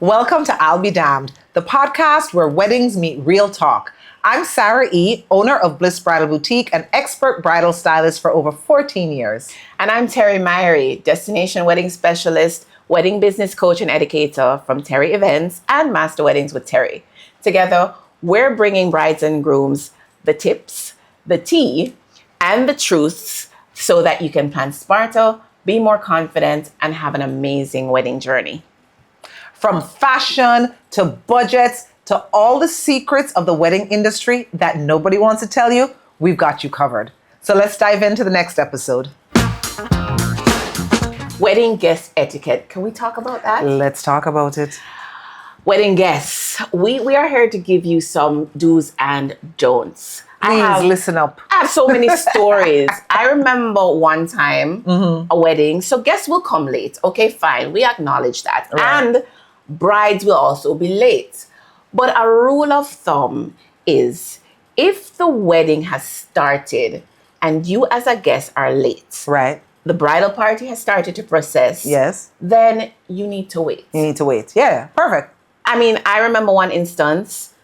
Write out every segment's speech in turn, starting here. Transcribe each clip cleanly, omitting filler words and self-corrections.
Welcome to I'll Be Damned, the podcast where weddings meet real talk. I'm Sara E., owner of Bliss Bridal Boutique and expert bridal stylist for over 14 years. And I'm Terri, destination wedding specialist, wedding business coach and educator from Terri Events and Master Weddings with Terri. Together, we're bringing brides and grooms the tips, the tea, and the truths so that you can plan smarter, be more confident, and have an amazing wedding journey. From fashion to budgets to all the secrets of the wedding industry that nobody wants to tell you, we've got you covered. So let's dive into the next episode. Wedding guest etiquette. Can we talk about that? Let's talk about it. Wedding guests. We are here to give you some do's and don'ts. Please listen up. I have so many stories. I remember one time, a wedding. So guests will come late. Okay, fine. We acknowledge that. Right. And brides will also be late. But a rule of thumb is if the wedding has started and you as a guest are late, Right. the bridal party has started to process, Yes. then you need to wait. You need to wait. Yeah, perfect. I mean, I remember one instance,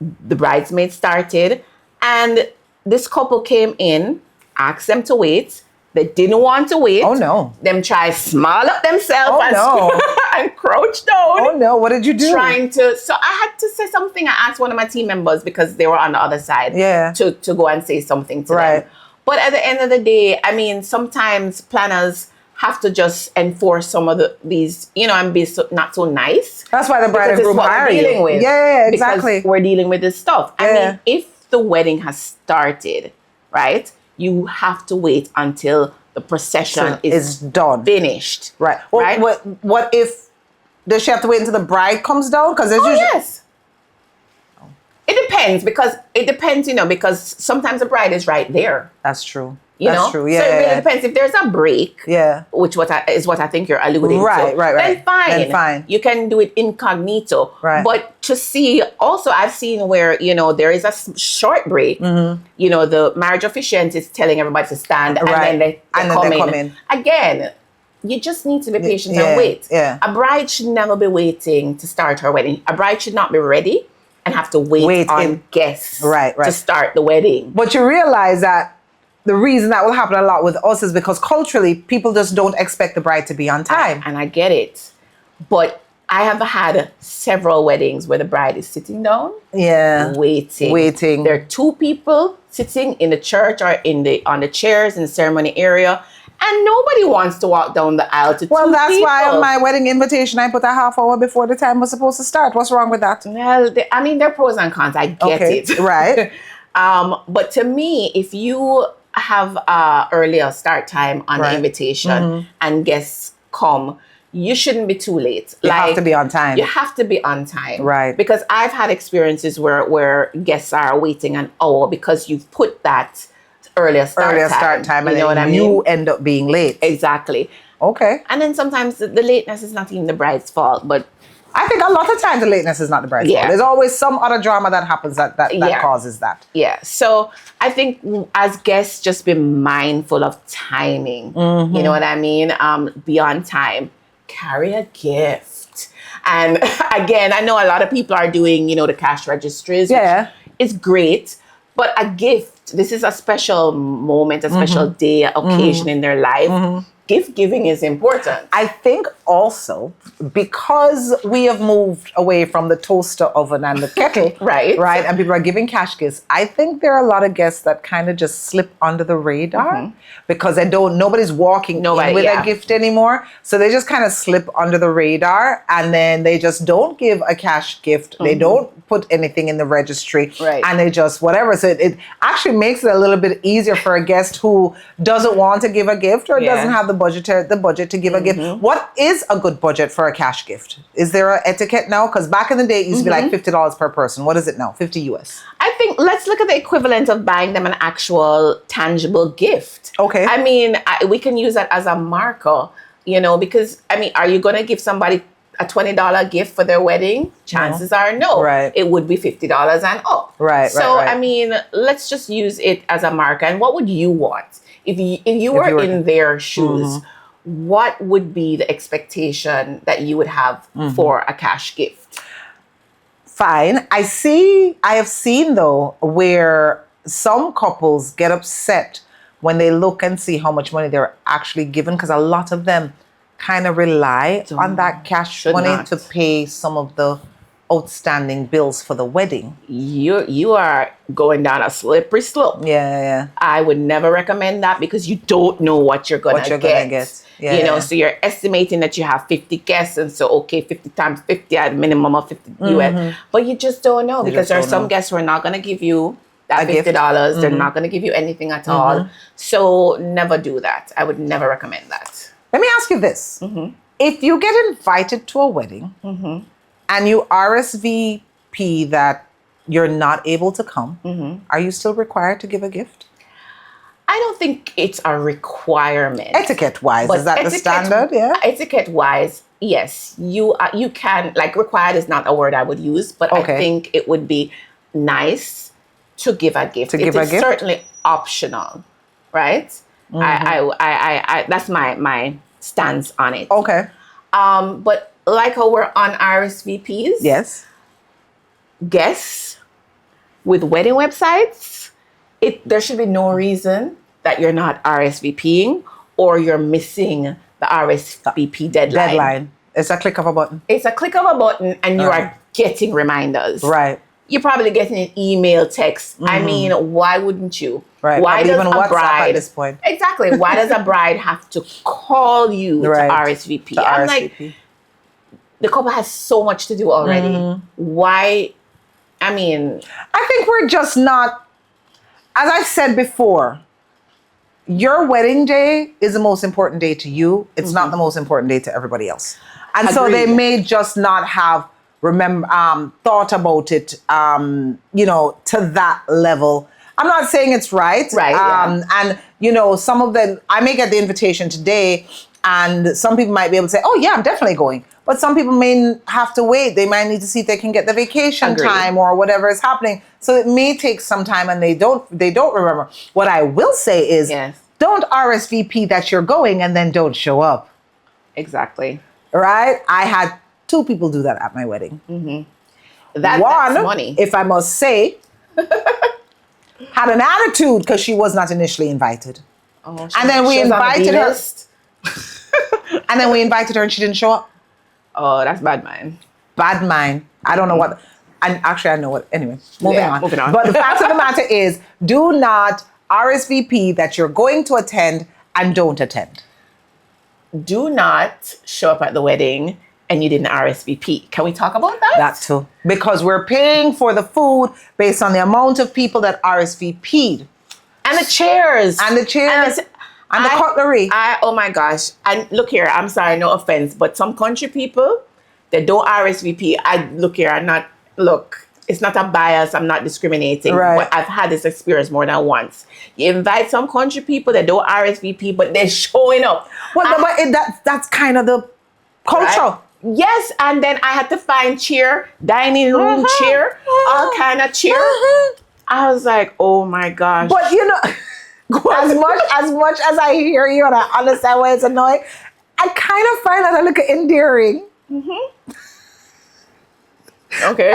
the bridesmaids started and this couple came in, asked them to wait. They didn't want to wait. Oh, no. Them try small up themselves Oh, and crouch down. Oh, no. What did you do? So I had to say something. I asked one of my team members because they were on the other side to go and say something to them. But at the end of the day, I mean, sometimes planners have to just enforce some of these, and be not so nice. That's why the bride and groom hire you. Dealing with. Yeah, exactly. Because we're dealing with this stuff. Yeah. I mean, if the wedding has started, right, you have to wait until the procession is done. Finished. Right. Well, right? What if, does she have to wait until the bride comes down? Because yes. It depends because sometimes the bride is right there. That's true. That's true. Yeah. So it really depends. If there's a break, which is what I think you're alluding to. Right. Then fine. You can do it incognito. Right. But to see, also I've seen where, there is a short break. The marriage officiant is telling everybody to stand and then they come in. Again, you just need to be patient and wait. Yeah. A bride should never be waiting to start her wedding. A bride should not be ready and have to wait on guests to start the wedding. But you realize that the reason that will happen a lot with us is because culturally, people just don't expect the bride to be on time. And I get it. But I have had several weddings where the bride is sitting down. Yeah. Waiting. There are two people sitting in the church or on the chairs in the ceremony area. And nobody wants to walk down the aisle to two people. Well, that's why on my wedding invitation, I put a half hour before the time was supposed to start. What's wrong with that? Well, there are pros and cons. I get it. Right. But to me, if you have earlier start time on the invitation and guests come, you shouldn't be too late. You have to be on time. You have to be on time. Right. Because I've had experiences where guests are waiting an hour because you've put that earlier start time. And you know what I mean? You end up being late. Exactly. Okay. And then sometimes the lateness is not even the bride's fault, but I think a lot of times the lateness is not the bride's fault. There's always some other drama that happens that causes that. Yeah. So I think as guests, just be mindful of timing. You know what I mean? Be on time. Carry a gift. And again, I know a lot of people are doing, the cash registries. Yeah. It's great. But a gift, this is a special moment, a special day, occasion in their life. Gift giving is important. I think also because we have moved away from the toaster oven and the kettle, right, and people are giving cash gifts, I think there are a lot of guests that kind of just slip under the radar because nobody's walking in with a gift anymore. So they just kind of slip under the radar and then they just don't give a cash gift. They don't put anything in the registry and they just whatever. So it actually makes it a little bit easier for a guest who doesn't want to give a gift or doesn't have the budget to give a gift. What is a good budget for a cash gift? Is there an etiquette now? Because back in the day, it used to be like $50 per person. What is it now? 50 US. I think let's look at the equivalent of buying them an actual tangible gift. Okay. I mean, we can use that as a marker, because, are you going to give somebody a $20 gift for their wedding? Chances are no. Right. It would be $50 and up. Right. So, I mean, let's just use it as a marker. And what would you want? If you were in their shoes, what would be the expectation that you would have for a cash gift? Fine. I have seen though where some couples get upset when they look and see how much money they're actually given, because a lot of them kind of rely on that cash money to pay some of the outstanding bills for the wedding. You are going down a slippery slope. Yeah. I would never recommend that, because you don't know what you're gonna get. Yeah, you know, so you're estimating that you have 50 guests, and so 50 times 50 at a minimum of 50 US, but you just don't know, because there are some guests who are not gonna give you that $50. They're not gonna give you anything at all. So never do that. I would never recommend that. Let me ask you this: if you get invited to a wedding and you RSVP that you're not able to come, are you still required to give a gift? I don't think it's a requirement. Etiquette-wise, is that the standard? Yeah. Etiquette-wise, yes. You can, like, required is not a word I would use, but I think it would be nice to give a gift. It is certainly optional, right? I that's my stance on it. Okay. But like how we're on RSVPs, yes, guests with wedding websites, there should be no reason that you're not RSVPing or you're missing the RSVP deadline. It's a click of a button. It's a click of a button, and you are getting reminders. Right. You're probably getting an email, text. I mean, why wouldn't you? Right. Why does even a WhatsApp bride at this point? Exactly. Why does a bride have to call you to RSVP? I'm like, the couple has so much to do already. Why? I mean, I think we're just not, as I've said before, your wedding day is the most important day to you. It's not the most important day to everybody else. And so they may just not have thought about it, to that level. I'm not saying it's right. Right. And, some of them, I may get the invitation today, and some people might be able to say, oh, yeah, I'm definitely going. But some people may have to wait. They might need to see if they can get the vacation time or whatever is happening. So it may take some time, and they don't remember. What I will say is, don't RSVP that you're going and then don't show up. Exactly. Right? I had 2 people do that at my wedding. That's money. If I must say, had an attitude because she was not initially invited. Oh, and then we invited her. And then we invited her and she didn't show up. Oh, that's bad mind. Bad mind. I don't know what. And actually, I know what. Anyway, moving on. But the fact of the matter is, do not RSVP that you're going to attend and don't attend. Do not show up at the wedding and you didn't RSVP. Can we talk about that? That too. Because we're paying for the food based on the amount of people that RSVP'd. And the chairs. And the cutlery. Oh my gosh. And look here, I'm sorry, no offense, but some country people that don't RSVP, it's not a bias, I'm not discriminating. Right. But I've had this experience more than once. You invite some country people that don't RSVP, but they're showing up. Well, that's kind of the culture. Right? Yes, and then I had to find chair, dining room chair, all kind of chair. I was like, oh my gosh. But as much as I hear you and I understand why it's annoying, I kind of find that a little endearing. Okay.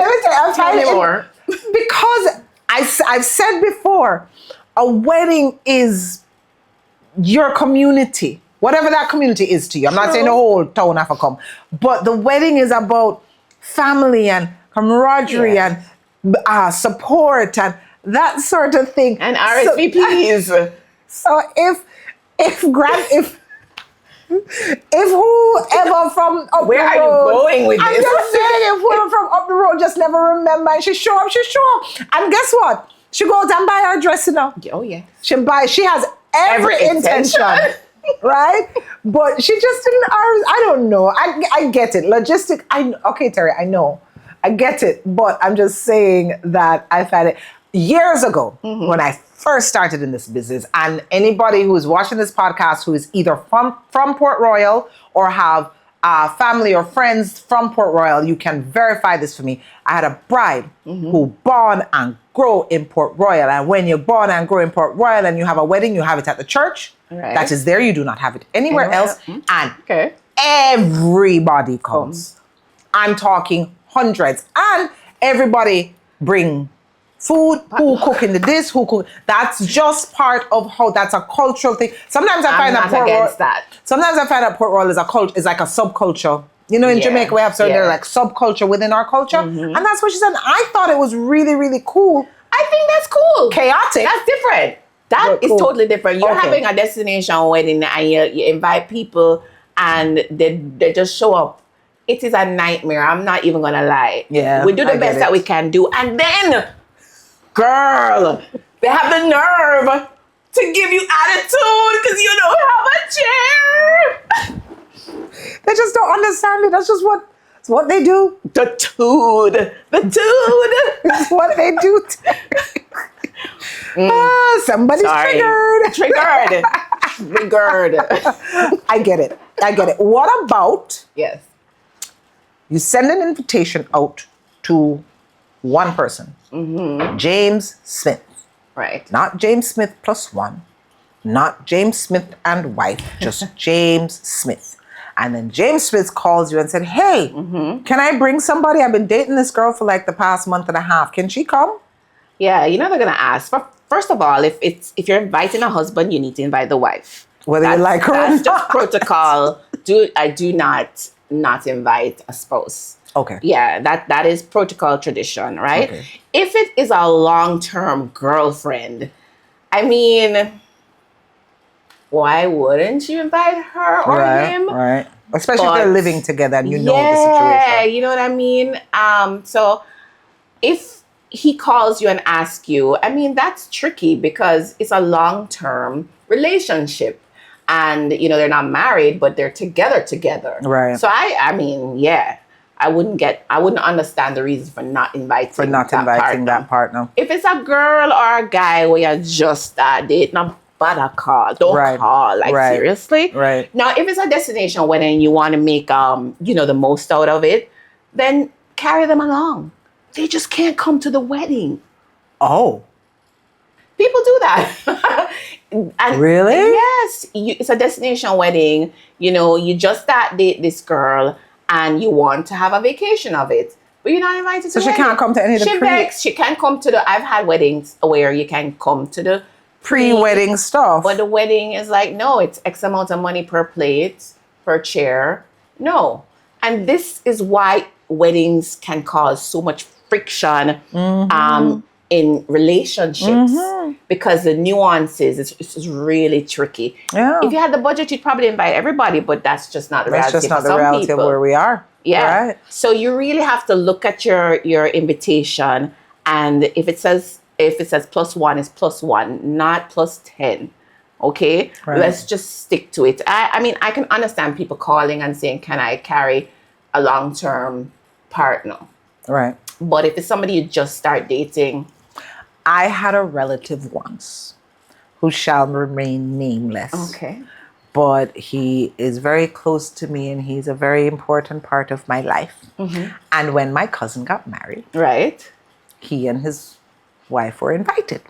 Tell me more. Because I've said before, a wedding is your community. Whatever that community is to you. I'm not saying the whole town have to come. But the wedding is about family and camaraderie and support and that sort of thing. And RSVPs. So if whoever from up Where the road, are you going with this? I'm just saying, if whoever from up the road just never remember and she show up. And guess what? She goes and buy her dress now. Oh yeah. She has every intention. Right? But she just didn't. I don't know. I get it. Okay, Terri, I know. I get it. But I'm just saying that I've had it years ago when I first started in this business. And anybody who's watching this podcast who is either from Port Royal or have family or friends from Port Royal, you can verify this for me. I had a bride who born and grow in Port Royal. And when you're born and grow in Port Royal and you have a wedding, you have it at the church. Right. That is there. You do not have it anywhere else. And Okay. everybody comes. I'm talking hundreds. And everybody bring food, who cooking the this, who cook. That's just part of how, that's a cultural thing. Sometimes I find that Port Royal, sometimes I find that Port Royal is is like a subculture. You know, in Jamaica we have certain like subculture within our culture. And that's what she said. I thought it was really, really cool. I think that's cool. Chaotic. That's different. That is totally different. You're having a destination wedding and you invite people and they just show up. It is a nightmare. I'm not even going to lie. Yeah, we do the best that we can do. And then, girl, they have the nerve to give you attitude because you don't have a chair. They just don't understand it. That's just what they do. The tood. It's what they do. Somebody's triggered. Triggered. I get it. What about you send an invitation out to one person, James Smith. Right. Not James Smith plus one, not James Smith and wife, just James Smith. And then James Smith calls you and said, hey, can I bring somebody? I've been dating this girl for like the past month and a half. Can she come? Yeah, you know they're gonna ask. First of all, if you're inviting a husband, you need to invite the wife. Whether you like her or not. That's just protocol. I do not invite a spouse. Okay. Yeah, that is protocol tradition, right? Okay. If it is a long-term girlfriend, I mean, why wouldn't you invite her or him? Right. Especially if they're living together and you know the situation. Yeah, you know what I mean? So if he calls you and asks you, I mean, that's tricky because it's a long-term relationship. And, you know, they're not married, but they're together. Right. So I mean, yeah, I wouldn't understand the reason for not inviting that partner. If it's a girl or a guy where you're just dating, not bother call. Don't call. Like seriously. Right. Now, if it's a destination wedding and you want to make the most out of it, then carry them along. They just can't come to the wedding. Oh. People do that. And really? Yes. It's a destination wedding. You know, you just date this girl and you want to have a vacation of it. But you're not invited to the wedding. So she can't come to any of the She can't come to I've had weddings where you can come to the pre-wedding stuff. But the wedding is like, no, it's X amount of money per plate, per chair. No. And this is why weddings can cause so much friction in relationships because the nuances is really tricky. Yeah. If you had the budget, you'd probably invite everybody, but that's just not the reality. That's just not the reality of where we are. Yeah. Right. So you really have to look at your invitation, and if it says plus one, it's plus one, not plus 10. Okay. Right. Let's just stick to it. I mean, I can understand people calling and saying, "Can I carry a long-term partner?" Right. But if it's somebody you just start dating. I had a relative once who shall remain nameless. Okay. But he is very close to me and he's a very important part of my life. And when my cousin got married, right, he and his wife were invited.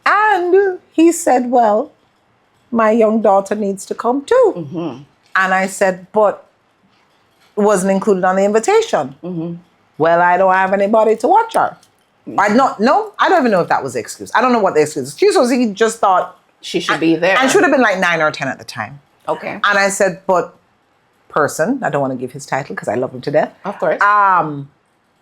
And he said, well, my young daughter needs to come too. And I said, but it wasn't included on the invitation. Well, I don't have anybody to watch her. I don't even know if that was the excuse. I don't know what the excuse was. The excuse was he just thought she should be there. And should have been like 9 or 10 at the time. Okay. And I said, but person, I don't want to give his title because I love him to death. Of course.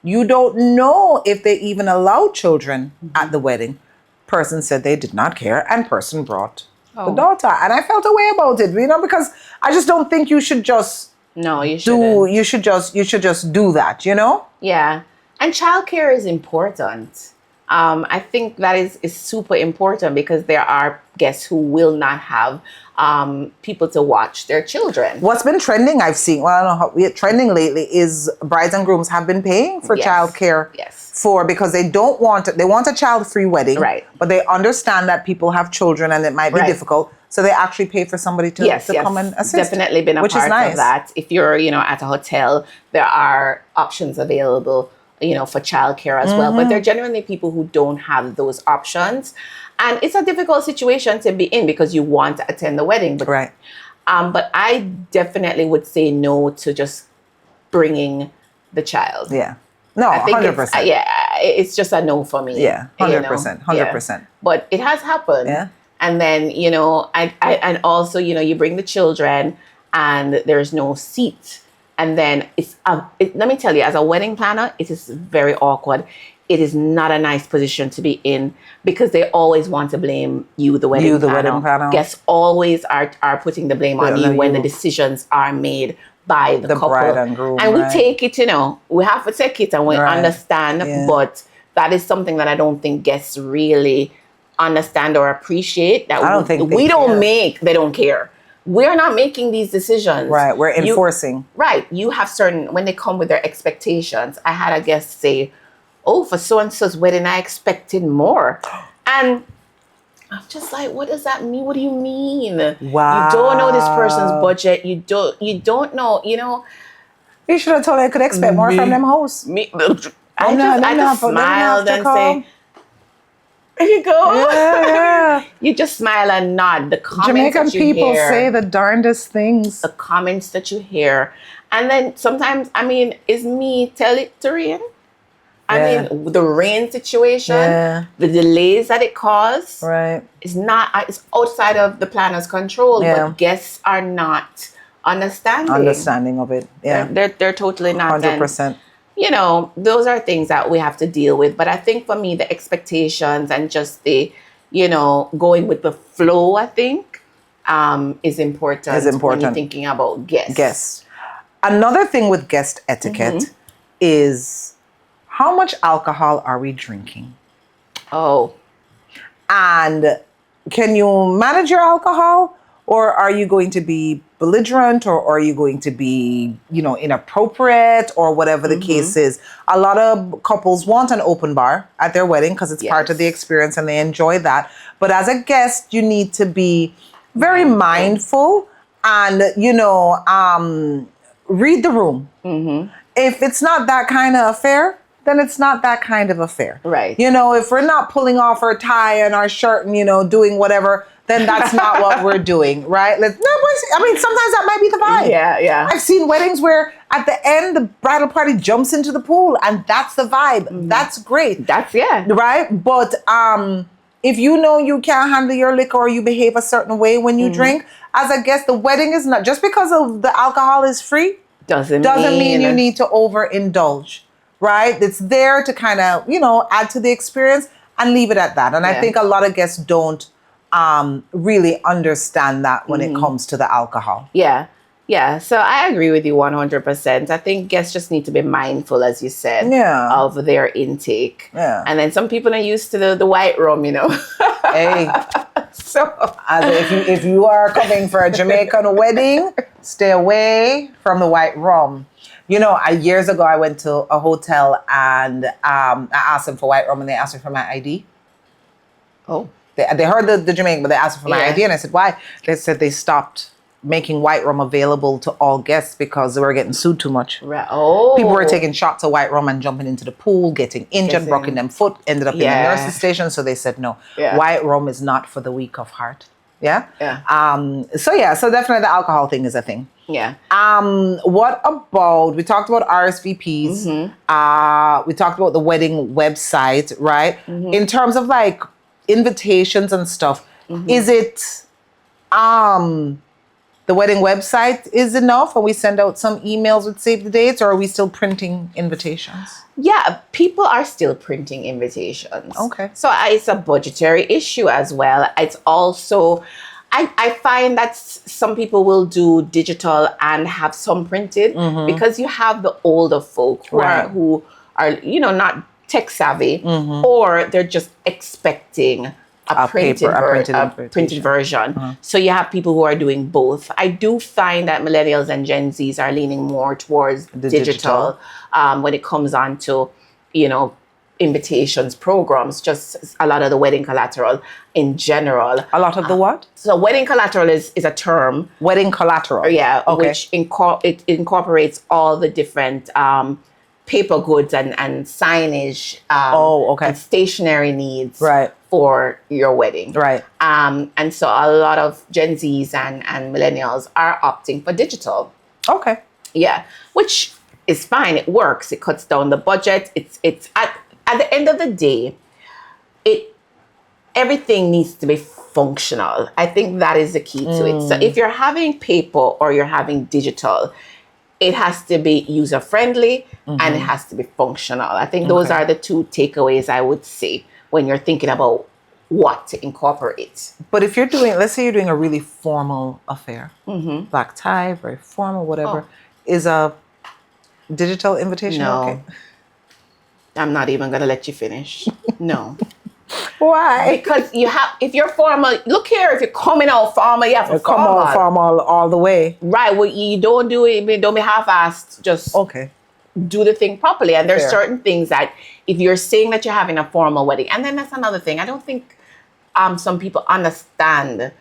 You don't know if they even allow children at the wedding. Person said they did not care and person brought the daughter. And I felt a way about it, because I just don't think you should just you should just do that, Yeah. And childcare is important. I think that is super important because there are guests who will not have people to watch their children. What's been trending, I've seen, well, I don't know how trending lately is brides and grooms have been paying for childcare. Yes. Because they want a child-free wedding. Right. But they understand that people have children and it might be difficult. So they actually pay for somebody to come and assist. Definitely been a which part is nice. of that. If you're, at a hotel, there are options available, for childcare as well. But they're genuinely people who don't have those options. And it's a difficult situation to be in because you want to attend the wedding. But, right. But I definitely would say no to just bringing the child. Yeah. No, I think 100%. It's just a no for me. Yeah, 100%. 100%. Yeah. But it has happened. Yeah. And then, and also, you bring the children and there's no seat. And then let me tell you, as a wedding planner, it is very awkward. It is not a nice position to be in because they always want to blame you, the wedding planner. Guests always are putting the blame on you when the decisions are made by the couple. Bride and groom. And we take it, we have to take it and we understand. Yeah. But that is something that I don't think guests really understand or appreciate. That they don't care. We're not making these decisions. Right, we're enforcing. You have when they come with their expectations. I had a guest say, oh, for so-and-so's wedding, I expected more. And I'm just like, what does that mean? What do you mean? Wow. You don't know this person's budget. You don't know, You should have told me I could expect more from them hosts. I just smiled and say, there you go. Yeah. You just smile and nod. The comments Jamaican that you people hear, say the darndest things. The comments that you hear. And then sometimes, is me tell it to rain? The rain situation, the delays that it caused, right? It's outside of the planner's control, but guests are not understanding of it. Yeah, they're totally not. 100%. Those are things that we have to deal with. But I think for me, the expectations and just the, going with the flow, I think, is important. When you're thinking about guests. Another thing with guest etiquette is how much alcohol are we drinking? Oh. And can you manage your alcohol? Or are you going to be belligerent, or are you going to be, inappropriate, or whatever the case is? A lot of couples want an open bar at their wedding because it's part of the experience and they enjoy that. But as a guest, you need to be very mindful and, read the room. If it's not that kind of affair, then it's not that kind of affair. Right. If we're not pulling off our tie and our shirt and, doing whatever, then that's not what we're doing, right? Sometimes that might be the vibe. Yeah. I've seen weddings where at the end, the bridal party jumps into the pool and that's the vibe. That's great. Right? But if you can't handle your liquor or you behave a certain way when you drink, as a guest, the wedding is not, just because of the alcohol is free, doesn't mean you need to overindulge, right? It's there to kind of, add to the experience and leave it at that. And I think a lot of guests don't really understand that when it comes to the alcohol. Yeah. So I agree with you 100%. I think guests just need to be mindful, as you said, of their intake. Yeah. And then some people are used to the white rum, Hey. So if you are coming for a Jamaican wedding, stay away from the white rum. Years ago I went to a hotel and I asked them for white rum and they asked me for my ID. Oh. They heard the Jamaican, but they asked for my ID, and I said, why? They said they stopped making white rum available to all guests because they were getting sued too much. Right. Oh. People were taking shots of white rum and jumping into the pool, getting injured, broken them foot, ended up in the nurse's station. So they said, no, white rum is not for the weak of heart. Yeah? So definitely the alcohol thing is a thing. Yeah. What about, we talked about RSVPs. We talked about the wedding website, right? In terms of like invitations and stuff, is it the wedding website is enough and we send out some emails with save the dates, or are we still printing invitations? Yeah, people are still printing invitations. Okay. So it's a budgetary issue as well. It's also, I find that some people will do digital and have some printed because you have the older folk who are not tech savvy, or they're just expecting a printed version. So you have people who are doing both. I do find that millennials and Gen Zs are leaning more towards digital when it comes on to, invitations, programs, just a lot of the wedding collateral in general. A lot of the what? So wedding collateral is a term. Wedding collateral. Yeah, Okay. which it incorporates all the different paper goods and signage and stationery needs for your wedding. Right. And so a lot of Gen Zs and millennials are opting for digital. Okay. Yeah, which is fine. It works. It cuts down the budget. It's at the end of the day, everything needs to be functional. I think that is the key to it. So if you're having paper or you're having digital, it has to be user friendly and it has to be functional. I think those are the two takeaways I would say when you're thinking about what to incorporate. But if you're doing, let's say you're doing a really formal affair, black tie, very formal, whatever, is a digital invitation okay? I'm not even going to let you finish. No. Why? Because if you're formal, look here, if you're coming out formal, you have to come out formal all the way. Right. Well, you don't do it, don't be half-assed. Just do the thing properly. And there's certain things that if you're saying that you're having a formal wedding, and then that's another thing. I don't think some people understand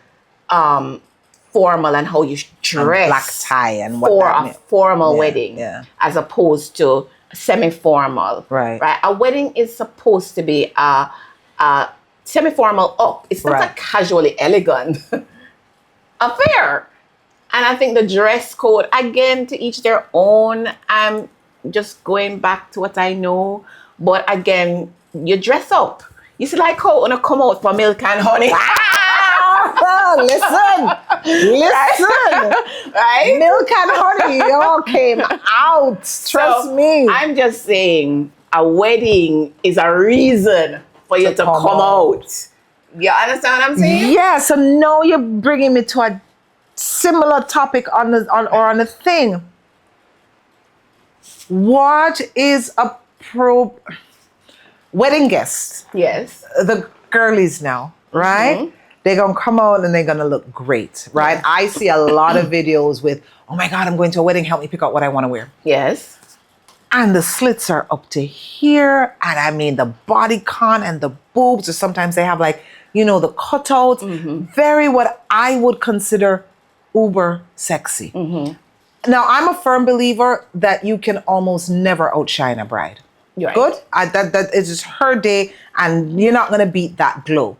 formal and how you dress and black tie and what for a formal wedding as opposed to semi-formal. Right. A wedding is supposed to be a semi-formal up. It's not a casually elegant affair. And I think the dress code, again, to each their own. I'm just going back to what I know. But again, you dress up. You see like how when I come out for milk and honey. Listen. Right? Milk and honey all came out. Trust me. I'm just saying a wedding is a reason for you to come out. You understand what I'm saying? Yeah, so now you're bringing me to a similar topic on a thing. What is a wedding guest? Yes. The girlies now, right? They're going to come out and they're going to look great, right? Yes. I see a lot of videos with, oh my God, I'm going to a wedding. Help me pick out what I want to wear. Yes. And the slits are up to here. And I mean, the body con and the boobs, or sometimes they have like, the cutouts. Very what I would consider uber sexy. Now, I'm a firm believer that you can almost never outshine a bride. Right. Good. That is just her day, and you're not going to beat that glow.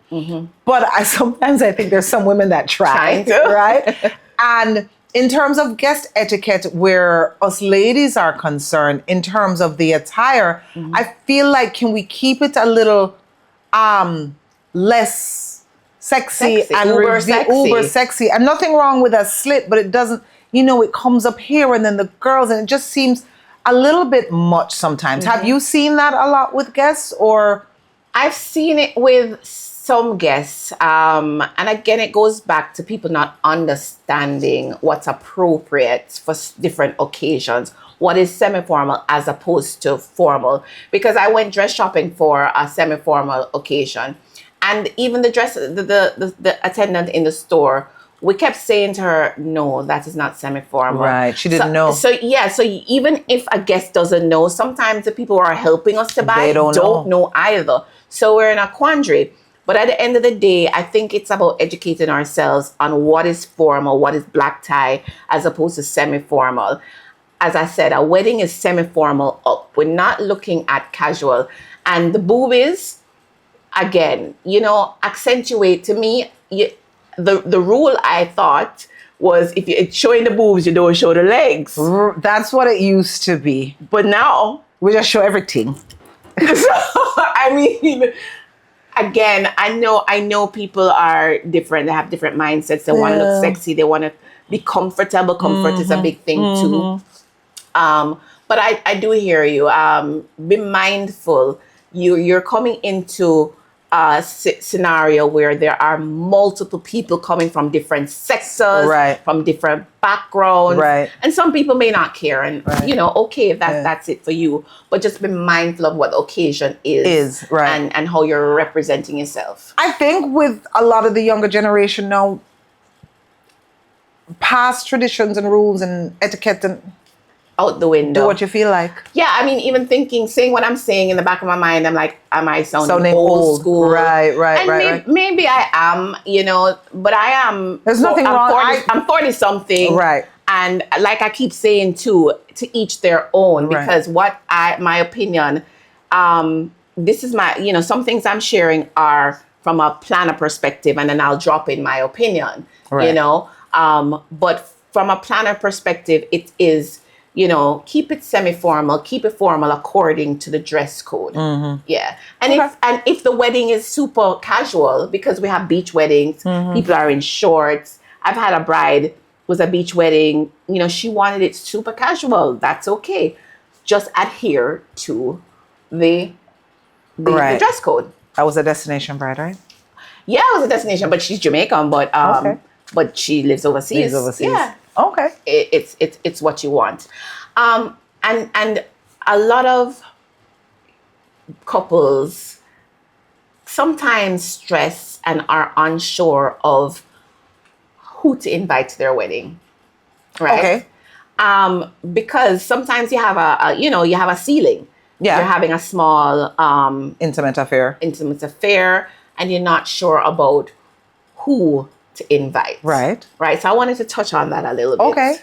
But sometimes I think there's some women that try to. Right? And in terms of guest etiquette, where us ladies are concerned, in terms of the attire, I feel like can we keep it a little less sexy and uber sexy? And nothing wrong with a slit, but it doesn't. It comes up here, and then the girls, and it just seems a little bit much sometimes. Have you seen that a lot with guests, or? I've seen it with some guests. And again, it goes back to people not understanding what's appropriate for different occasions. What is semi-formal as opposed to formal? Because I went dress shopping for a semi-formal occasion. And even the attendant in the store, we kept saying to her, no, that is not semi-formal. Right, she didn't know. So even if a guest doesn't know, sometimes the people who are helping us to buy don't know either. So we're in a quandary. But at the end of the day, I think it's about educating ourselves on what is formal, what is black tie, as opposed to semi-formal. As I said, a wedding is semi-formal up. We're not looking at casual. And the boobies, again, accentuate to me, the rule I thought was if it's showing the boobs, you don't show the legs. That's what it used to be. But now we just show everything. I mean, again, I know people are different. They have different mindsets. They want to look sexy. They want to be comfortable. Comfort is a big thing too. But I do hear you. Be mindful. You're coming into a scenario where there are multiple people coming from different sectors, from different backgrounds, and some people may not care, and okay if that's it for you, but just be mindful of what the occasion is and how you're representing yourself. I think with a lot of the younger generation now, past traditions and rules and etiquette and out the window. Do what you feel like. Yeah, I mean, even saying what I'm saying in the back of my mind, I'm like, am I sounding old school? Right. And maybe I am, but I am. There's nothing wrong. I'm 40 something. Right. And like I keep saying too, to each their own, because my opinion, this is my, some things I'm sharing are from a planner perspective, and then I'll drop in my opinion, but from a planner perspective, it is, keep it semi-formal, keep it formal according to the dress code. Yeah. And if the wedding is super casual, because we have beach weddings, people are in shorts. I've had a bride was a beach wedding, she wanted it super casual. That's okay. Just adhere to the dress code. That was a destination bride, right? Yeah, it was a destination, but she's Jamaican, but she lives overseas. Yeah. Okay. It's what you want. And a lot of couples sometimes stress and are unsure of who to invite to their wedding, right? Okay. Because sometimes you have a ceiling. Yeah. You're having a small intimate affair, and you're not sure about who to invite. Right. So I wanted to touch on that a little bit. Okay.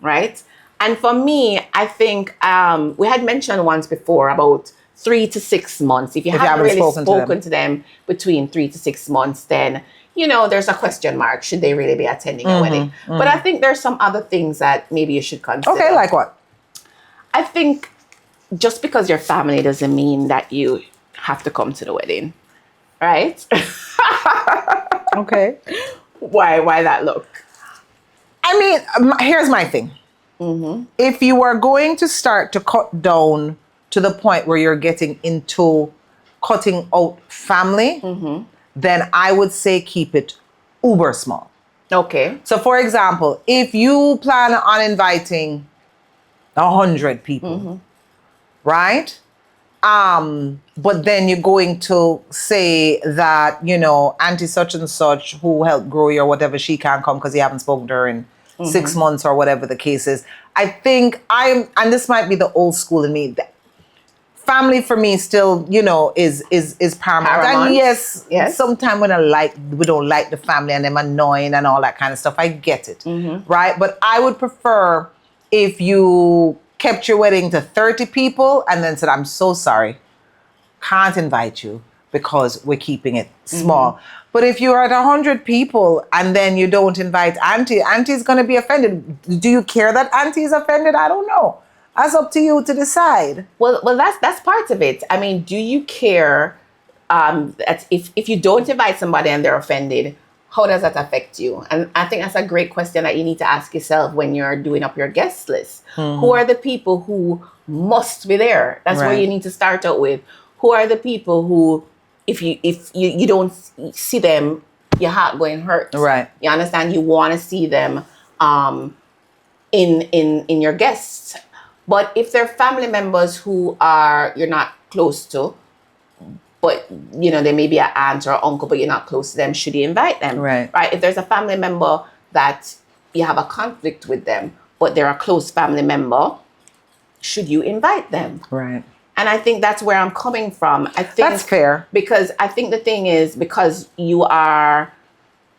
Right. And for me, I think we had mentioned once before about 3 to 6 months. If you haven't really spoken to them between 3 to 6 months, then there's a question mark. Should they really be attending a wedding? But I think there's some other things that maybe you should consider. Okay, like what? I think just because you're family doesn't mean that you have to come to the wedding, right? Okay. Why that look? I mean, here's my thing. If you are going to start to cut down to the point where you're getting into cutting out family, then I would say keep it uber small. Okay. So for example, if you plan on inviting 100 people, right? But then you're going to say that, auntie such and such who helped grow you or whatever, she can't come because you haven't spoken to her in 6 months or whatever the case is. I think and this might be the old school in me, family for me still, is paramount. And yes. Sometimes when we don't like the family and them annoying and all that kind of stuff, I get it, right? But I would prefer if you kept your wedding to 30 people and then said, I'm so sorry, can't invite you because we're keeping it small. But if you're at 100 people and then you don't invite auntie's going to be offended. Do you care that auntie is offended? I don't know. That's up to you to decide. Well, that's part of it. I mean, do you care that if you don't invite somebody and they're offended, how does that affect you? And I think that's a great question that you need to ask yourself when you're doing up your guest list. Who are the people who must be there? That's where you need to start out with. Who are the people who, if you don't see them, your heart going hurt. Right. You understand? You want to see them in your guests. But if they're family members who you're not close to, but they may be an aunt or uncle, but you're not close to them, should you invite them? Right. If there's a family member that you have a conflict with them, but they're a close family member, should you invite them? Right. And I think that's where I'm coming from. I think that's fair. Because I think the thing is, because you are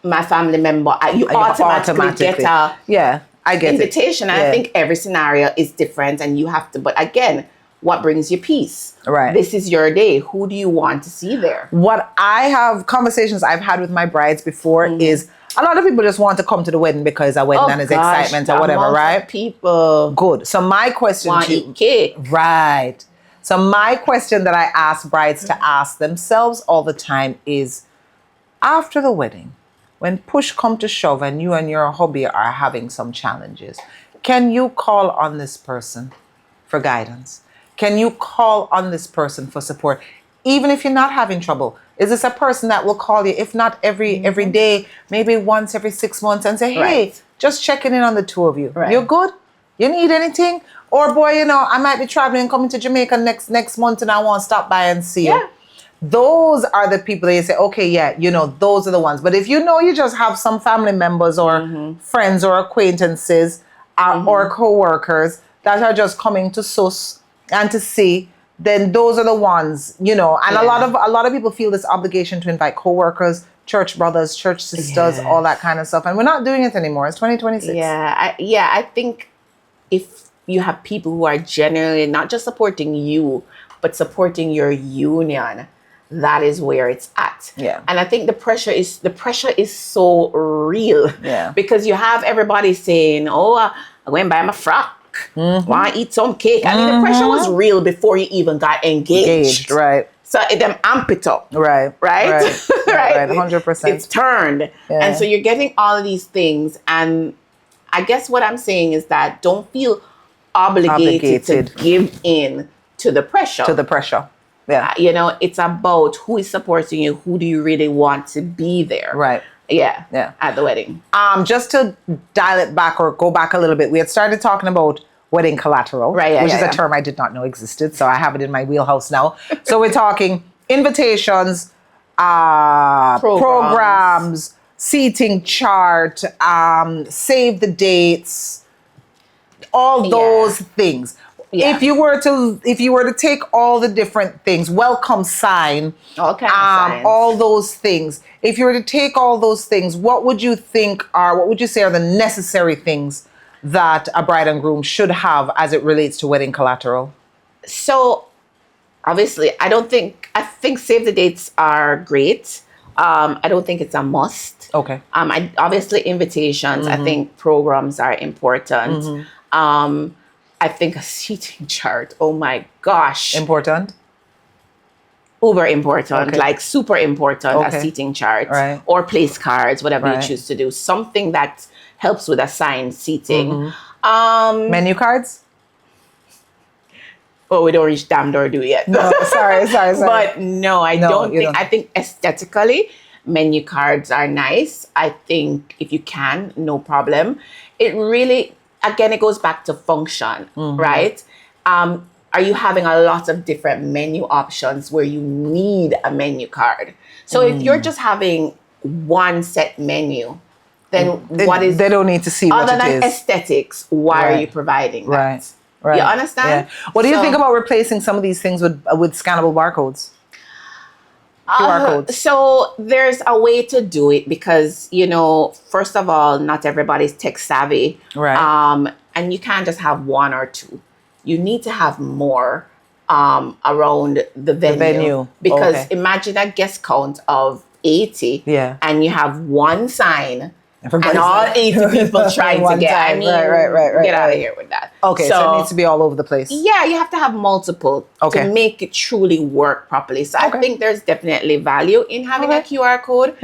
my family member, you automatically get a I get invitation. And I think every scenario is different and you have to, but again, what brings you peace? Right. This is your day. Who do you want to see there? What conversations I've had with my brides before is a lot of people just want to come to the wedding because it's a wedding and it's excitement or whatever, right? People. Good. So my question want to eat cake. Right. So my question that I ask brides to ask themselves all the time is, after the wedding, when push come to shove and you and your hubby are having some challenges, can you call on this person for guidance? Can you call on this person for support? Even if you're not having trouble, is this a person that will call you, if not every day, maybe once every 6 months, and say, hey, just checking in on the two of you. Right. You're good? You need anything? Or boy, I might be traveling, coming to Jamaica next month and I want to stop by and see you. Those are the people that you say, okay, those are the ones. But if you just have some family members or friends or acquaintances or co-workers that are just coming to sus and to see, then those are the ones, you know. And a lot of people feel this obligation to invite coworkers, church brothers, church sisters, all that kind of stuff. And we're not doing it anymore. It's 2026. I think if you have people who are genuinely not just supporting you, but supporting your union, that is where it's at. Yeah. And I think the pressure is so real. Yeah. Because you have everybody saying, "Oh, I went buy my frock. Want to eat some cake?" I mean, the pressure was real before you even got engaged. Right. So them amp it up. Right. Right. Right. 100%. It's turned. Yeah. And so you're getting all of these things. And I guess what I'm saying is that don't feel obligated to give in to the pressure. Yeah. You know, it's about who is supporting you. Who do you really want to be there? Right. Yeah. Yeah. At the wedding. Just to dial it back or go back a little bit, we had started talking about wedding collateral, right? Which is a term I did not know existed, so I have it in my wheelhouse now. So we're talking invitations, programs, seating chart, save the dates, all those things. Yeah. If you were to take all the different things, welcome sign, all those things. If you were to take all those things, what would you say are the necessary things that a bride and groom should have as it relates to wedding collateral? So obviously, I think save the dates are great. I don't think it's a must. Okay. Obviously invitations, I think programs are important. I think a seating chart, oh my gosh. Important? Uber important, like super important, a seating chart. Right. Or place cards, whatever you choose to do. Something that helps with assigned seating. Menu cards? Oh, we don't reach damn door, do we yet? No, sorry. But no, I don't think. I think aesthetically, menu cards are nice. I think if you can, no problem. It really, again, it goes back to function, right? Are you having a lot of different menu options where you need a menu card? So if you're just having one set menu, then they don't need to see what it is. Other than aesthetics, why are you providing that? Right. You understand? Yeah. What do you think about replacing some of these things with scannable barcodes? QR codes. So there's a way to do it because, you know, first of all, not everybody's tech savvy. Right. And you can't just have one or two. You need to have more around the venue. Because imagine a guest count of 80. Yeah. And you have one sign. And all 80 people trying to get. I mean, get out of here with that. Okay, so it needs to be all over the place. Yeah, you have to have multiple to make it truly work properly. So I think there's definitely value in having a QR code.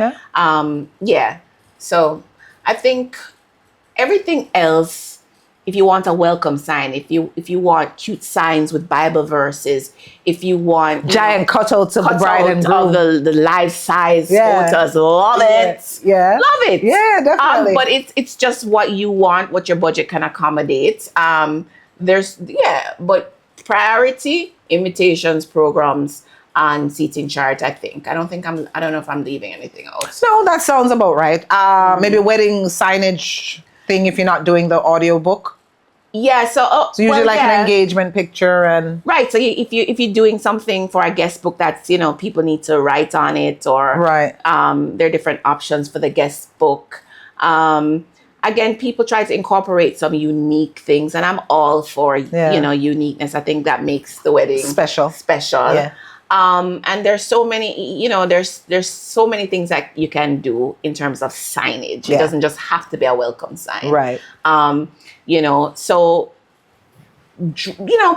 Yeah. So I think everything else, if you want a welcome sign, if you want cute signs with Bible verses, if you want giant cutouts of the bride and groom, of the life size photos, love it. Yeah, love it. Yeah, definitely. But it's just what you want, what your budget can accommodate. But priority invitations, programs, and seating chart. I don't know if I'm leaving anything else. No, that sounds about right. Maybe wedding signage thing if you're not doing the audio book. Yeah, so usually an engagement picture and right. So if you're doing something for a guest book that's people need to write on it or there are different options for the guest book. Again, people try to incorporate some unique things, and I'm all for uniqueness. I think that makes the wedding special. Yeah. And there's so many, there's so many things that you can do in terms of signage. It doesn't just have to be a welcome sign. Right. So,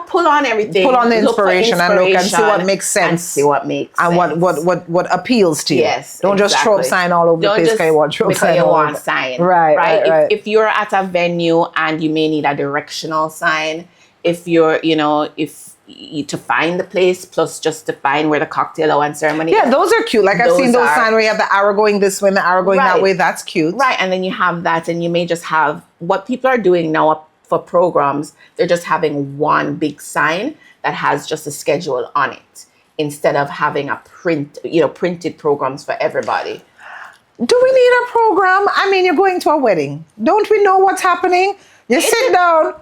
pull on everything. Pull on the inspiration and look and see what makes sense. And what appeals to you. Yes. Don't just throw up sign all over the place because you want throw up sign all over. Sign. Right. If you're at a venue and you may need a directional sign, if you're, to find the place plus just to find where the cocktail hour and ceremony. Yeah, those are cute. Like I've seen those signs where you have the arrow going this way and the arrow going that way. That's cute. Right. And then you have that and you may just have what people are doing now for programs. They're just having one big sign that has just a schedule on it instead of having a printed programs for everybody. Do we need a program? I mean, you're going to a wedding. Don't we know what's happening? You sit down.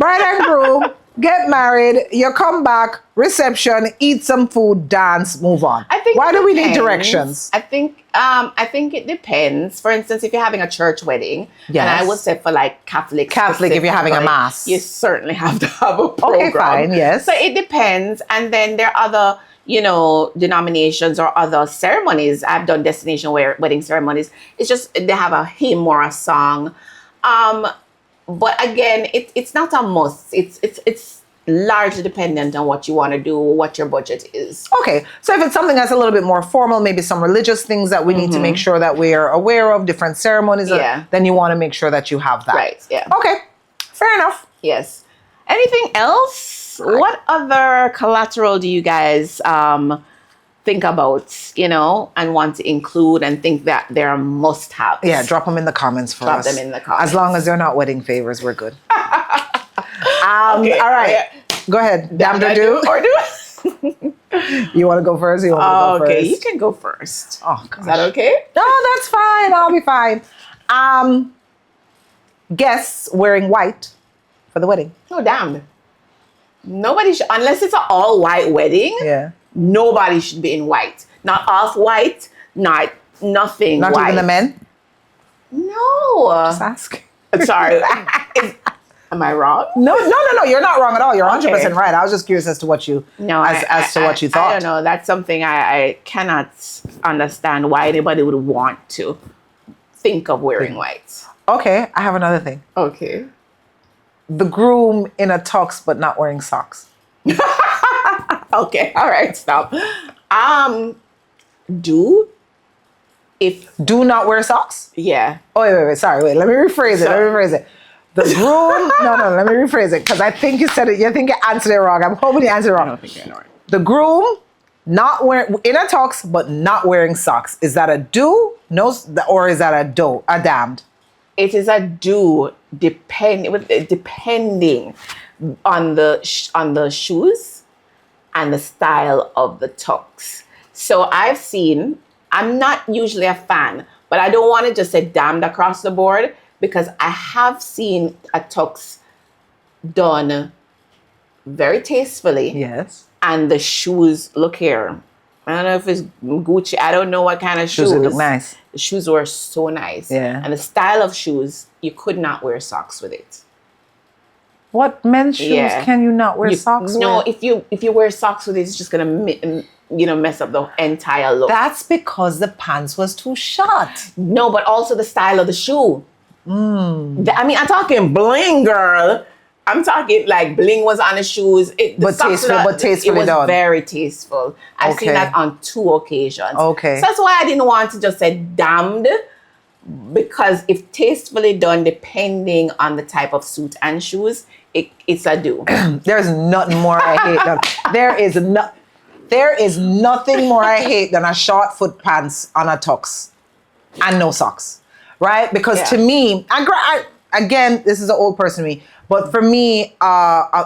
bride and groom, get married, you come back, reception, eat some food, dance, move on. Why do we need directions? I think it depends. For instance, if you're having a church wedding, yes. and I would say for like Catholic, if you're having a mass, you certainly have to have a program. Okay, fine, yes. So it depends, and then there are other, denominations or other ceremonies. I've done destination wedding ceremonies. It's just they have a hymn or a song. But again, it's not a must. It's largely dependent on what you want to do, what your budget is. Okay, so if it's something that's a little bit more formal, maybe some religious things that we need to make sure that we are aware of, different ceremonies, then you want to make sure that you have that. Right, yeah. Okay, fair enough. Yes. Anything else? What other collateral do you guys think about, and want to include and think that they're must-haves? Yeah, drop them in the comments for us. Drop them in the comments. As long as they're not wedding favors, we're good. Okay, all right. Go ahead. Damned or do? Or do? You want to go first? Or you want me to go first? Okay, you can go first. Oh, gosh. Is that okay? No, that's fine. I'll be fine. Guests wearing white for the wedding. Oh, damn. Nobody should, unless it's an all-white wedding. Yeah. Nobody should be in white. Not off-white, nothing Not white. even the men? No. Just ask. Sorry. Am I wrong? No. You're not wrong at all. You're 100% right. I was just curious as to what you as to what you thought. I don't know. That's something I cannot understand why anybody would want to think of wearing white. Okay, I have another thing. Okay. The groom in a tux but not wearing socks. Okay, all right, stop. Do not wear socks? Yeah. Oh, wait, sorry, let me rephrase it. The groom, let me rephrase it, because I think you said it, you think you answered it wrong. I'm hoping you answered it wrong. I don't think you know it. The groom not wearing, in a tux, but not wearing socks. Is that a do? No, or is that a damned? It is a do, depending on the shoes and the style of the tux. So I'm not usually a fan, but I don't want to just say damned across the board, because I have seen a tux done very tastefully. Yes. And the shoes, look here. I don't know if it's Gucci. I don't know what kind of shoes. Shoes look nice. The shoes were so nice. Yeah. And the style of shoes, you could not wear socks with it. What men's shoes can you not wear socks with? No, if you wear socks with it, it's just gonna mess up the entire look. That's because the pants was too short. No, but also the style of the shoe. I'm talking bling, girl. I'm talking like bling was on the shoes. But tastefully it was done. Very tasteful. I've seen that on 2 occasions. Okay. So that's why I didn't want to just say damned, because if tastefully done, depending on the type of suit and shoes, it's a do. There's nothing more I hate than there is nothing more I hate than a short foot pants on a tux and no socks. Right? Because to me, again, this is an old person to me, but for me,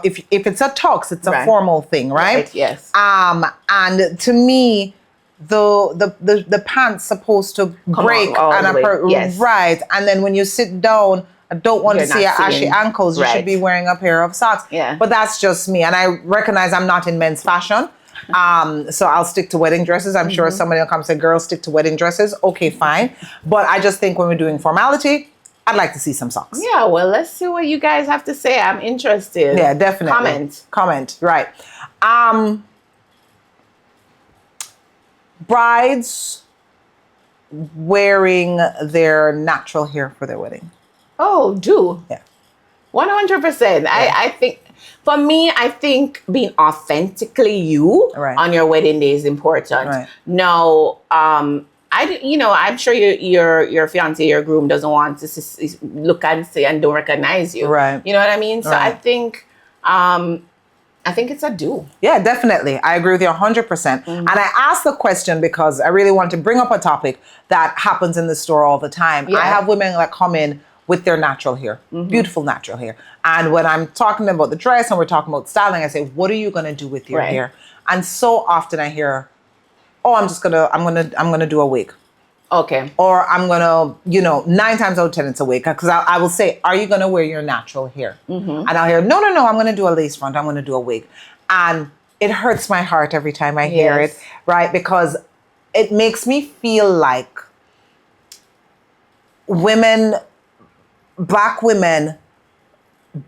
if it's a tux, it's a formal thing, right? Yes. And to me, the pants supposed to break right, and then when you sit down, I don't want to see your ashy ankles. You should be wearing a pair of socks. Yeah. But that's just me, and I recognize I'm not in men's fashion. So I'll stick to wedding dresses. I'm sure somebody will come and say, girls, stick to wedding dresses. Okay, fine. But I just think when we're doing formality, I'd like to see some socks. Yeah, well, let's see what you guys have to say. I'm interested. Yeah, definitely. Comment, right. Brides wearing their natural hair for their wedding. Oh, do. Yeah. 100%. Yeah. I think, for me, I think being authentically you on your wedding day is important. Right. Now, I'm sure your fiance, your groom doesn't want to look and say and don't recognize you. Right. You know what I mean? So I think it's a do. Yeah, definitely. I agree with you 100%. And I asked the question because I really want to bring up a topic that happens in the store all the time. Yeah. I have women that come in with their natural hair, beautiful natural hair. And when I'm talking about the dress and we're talking about styling, I say, what are you going to do with your hair? And so often I hear, oh, I'm going to do a wig. Okay. Or I'm going to, 9 times out of 10, it's a wig. Because I will say, are you going to wear your natural hair? And I'll hear, no, I'm going to do a lace front. I'm going to do a wig. And it hurts my heart every time I hear it, right? Because it makes me feel like Black women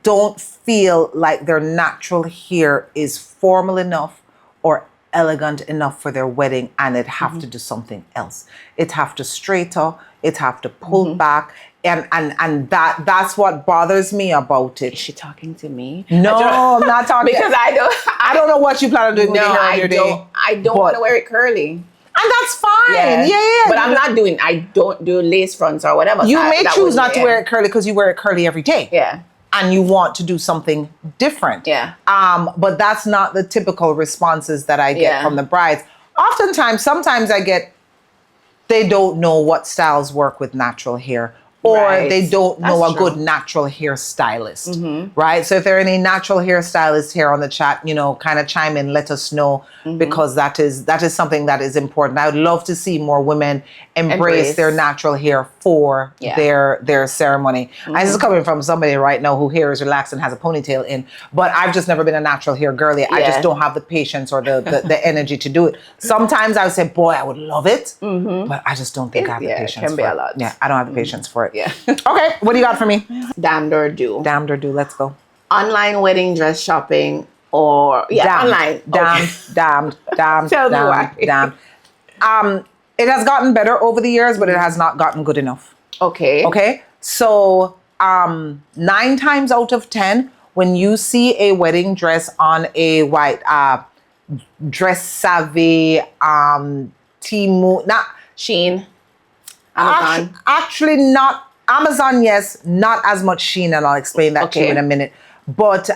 don't feel like their natural hair is formal enough or elegant enough for their wedding, and it have to do something else. It have to straighten, it have to pull back, and that's what bothers me about it. Is she talking to me? No, I'm not talking because I don't know what you plan on doing with your hair on your day. I don't want to wear it curly. And that's fine. Yeah. But I don't do lace fronts or whatever. You may choose not to wear it curly because you wear it curly every day. Yeah. And you want to do something different. Yeah. But that's not the typical responses that I get from the brides. Sometimes I get, they don't know what styles work with natural hair. Or they don't know a good natural hairstylist, right? So if there are any natural hairstylists here on the chat, kind of chime in, let us know, because that is something that is important. I would love to see more women embrace their natural hair for their ceremony. This is coming from somebody right now who hair is relaxed and has a ponytail in, but I've just never been a natural hair girly. I just don't have the patience or the energy to do it. Sometimes I would say, boy, I would love it, but I just don't think I have the patience for it. It can be a lot. Yeah, I don't have the patience for it. Yeah. Okay, what do you got for me? Damned or do. Damned or do. Let's go. Online wedding dress shopping or online. Damned. Tell me why. Damned. It has gotten better over the years, but it has not gotten good enough. Okay. So 9 times out of 10, when you see a wedding dress on a white Dress Savvy, Temu, not Shein, Amazon. Actually, not Amazon. Yes, not as much Shein, and I'll explain that to you in a minute. But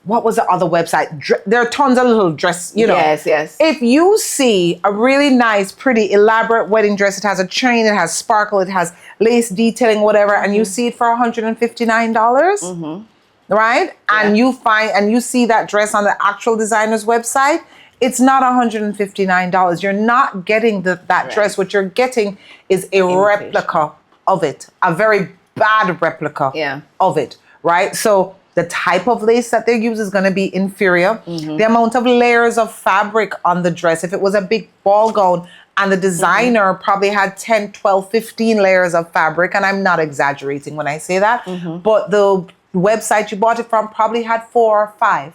what was the other website? There are tons of little dress. Yes. If you see a really nice, pretty, elaborate wedding dress, it has a chain, it has sparkle, it has lace detailing, whatever, and you see it for $159, right? And you see that dress on the actual designer's website. It's not $159. You're not getting that dress. What you're getting is a replica of it, a very bad replica of it, right? So the type of lace that they use is going to be inferior. The amount of layers of fabric on the dress, if it was a big ball gown and the designer probably had 10, 12, 15 layers of fabric, and I'm not exaggerating when I say that, but the website you bought it from probably had 4 or 5.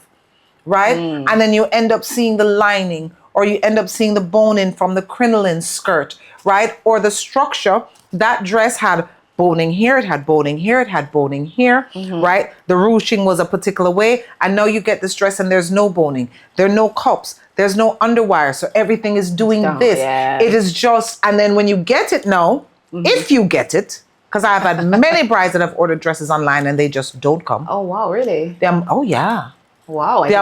Right? And then you end up seeing the lining, or you end up seeing the boning from the crinoline skirt, right? Or the structure. That dress had boning here, it had boning here, it had boning here, right? The ruching was a particular way, and now you get this dress and there's no boning. There are no cups. There's no underwire. So everything is doing this. Yeah. It is just, and then when you get it now, if you get it, because I've had many brides that have ordered dresses online and they just don't come. Oh, wow, really? Oh, yeah. Wow. The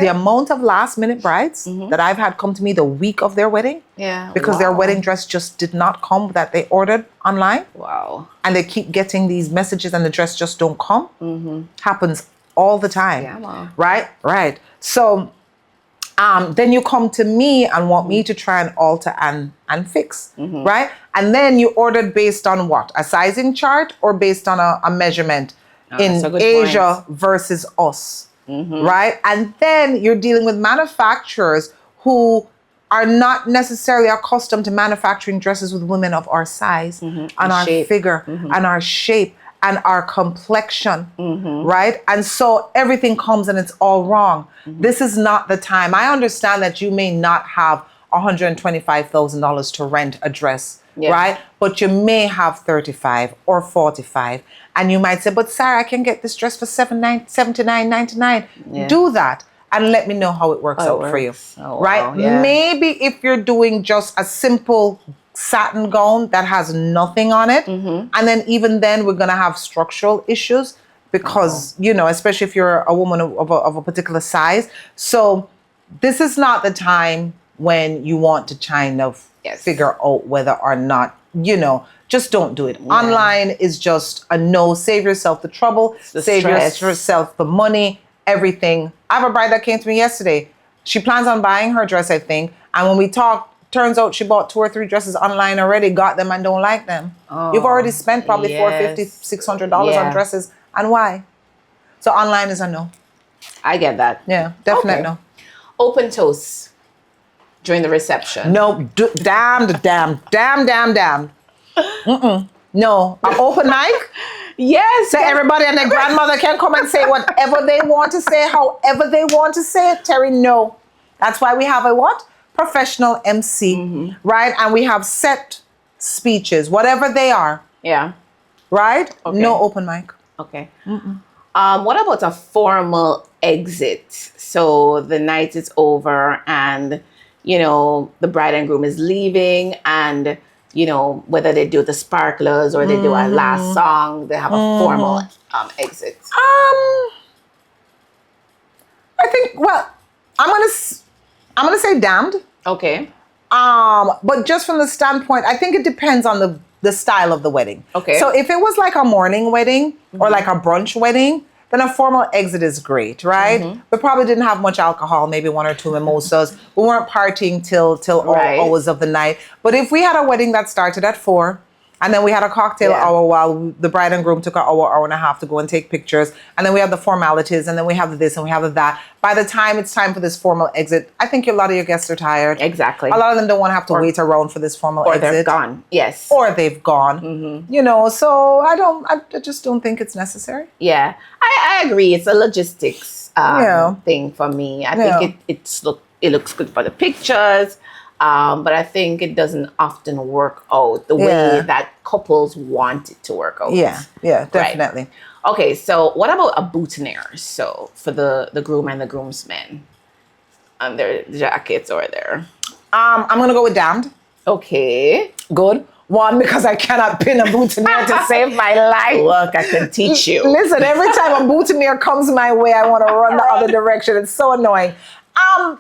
amount of last minute brides that I've had come to me the week of their wedding. Yeah. Because their wedding dress just did not come that they ordered online. Wow. And they keep getting these messages and the dress just don't come. Happens all the time. Yeah, wow. Right. So then you come to me and want me to try and alter and fix, right? And then you ordered based on what? A sizing chart or based on a measurement in Asia versus us? Right? And then you're dealing with manufacturers who are not necessarily accustomed to manufacturing dresses with women of our size and our figure and our shape and our complexion, right? And so everything comes and it's all wrong. This is not the time. I understand that you may not have $125,000 to rent a dress, right? But you may have 35 or 45. And you might say, but Sara, I can get this dress for $79.99. Do that and let me know how it works out for you. Right? Wow, yeah. Maybe if you're doing just a simple satin gown that has nothing on it, and then even then we're going to have structural issues because, especially if you're a woman of a particular size. So this is not the time when you want to kind of figure out whether or not, just don't do it. Online is just a no. Save yourself the trouble. Save yourself the money, everything. I have a bride that came to me yesterday. She plans on buying her dress, I think. And when we talked turns out she bought 2 or 3 dresses online already, got them and don't like them. You've already spent probably $450, $600 on dresses. And why? So online is a no. I get that. Yeah, definitely no. Open toast during the reception. No, damn. No, an open mic. Yes. So everybody and their grandmother can come and say whatever they want to say, however they want to say it. Terry, no. That's why we have a what? Professional MC, right? And we have set speeches, whatever they are. Yeah. Right? Okay. No open mic. Okay. What about a formal exit? So the night is over and, the bride and groom is leaving and, whether they do the sparklers or they do a last song, they have a formal exit. I think, well, I'm gonna say damned. Okay. But just from the standpoint, I think it depends on the style of the wedding. Okay. So if it was like a morning wedding or like a brunch wedding, then a formal exit is great, right? We probably didn't have much alcohol, maybe 1 or 2 mimosas. We weren't partying till all hours of the night. But if we had a wedding that started at 4, and then we had a cocktail hour while the bride and groom took an hour and a half to go and take pictures. And then we have the formalities, and then we have this and we have that. By the time it's time for this formal exit, I think a lot of your guests are tired. Exactly. A lot of them don't want to have to wait around for this formal exit. Or they're gone. Yes. Or they've gone. So I just don't think it's necessary. Yeah. I agree. It's a logistics thing for me. I think it looks good for the pictures. But I think it doesn't often work out the way that couples want it to work out. Yeah, definitely. Right. Okay, so what about a boutonniere? So for the groom and the groomsmen, and their jackets or their... I'm going to go with damned. Okay. Good. 1, because I cannot pin a boutonniere to save my life. Look, I can teach you. Listen, every time a boutonniere comes my way, I want to run the other direction. It's so annoying. I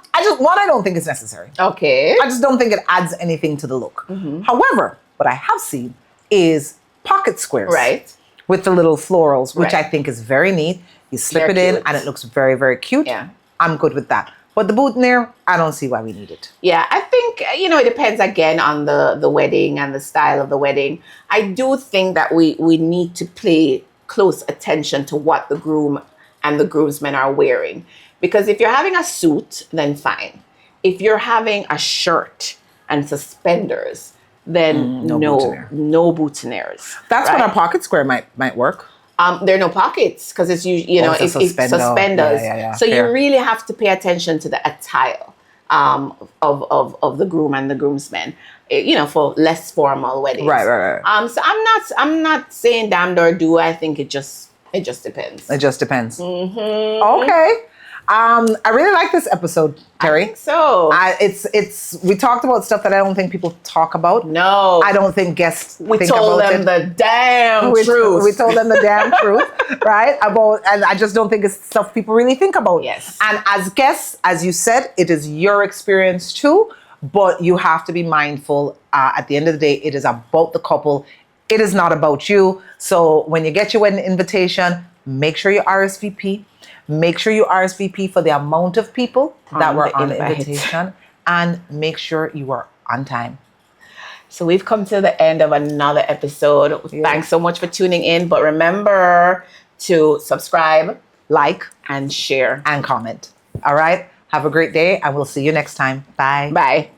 don't think it's necessary. Okay. I just don't think it adds anything to the look. However, what I have seen is pocket squares. Right. With the little florals, which I think is very neat. You slip it in and it looks very, very cute. Yeah. I'm good with that. But the boutonniere, I don't see why we need it. Yeah, I think, it depends again on the wedding and the style of the wedding. I do think that we need to pay close attention to what the groom and the groomsmen are wearing. Because if you're having a suit, then fine. If you're having a shirt and suspenders, then no boutonnieres. That's when a pocket square might work. There are no pockets because it's usually, it's suspenders. Yeah, so you really have to pay attention to the attire of the groom and the groomsmen, for less formal weddings. Right. So I'm not saying damned or do. I think it just depends. It just depends. Okay. I really like this episode, Terri. I think so. We talked about stuff that I don't think people talk about. No. I don't think guests We think told about them the damn truth. We told them the damn truth, right? And I just don't think it's stuff people really think about. Yes. And as guests, as you said, it is your experience too, but you have to be mindful. At the end of the day, it is about the couple. It is not about you. So when you get your wedding invitation, make sure you RSVP. Make sure you RSVP for the amount of people that were on the invitation, and make sure you are on time. So we've come to the end of another episode. Yeah. Thanks so much for tuning in. But remember to subscribe, like, and share. And comment. All right? Have a great day, and we'll see you next time. Bye. Bye.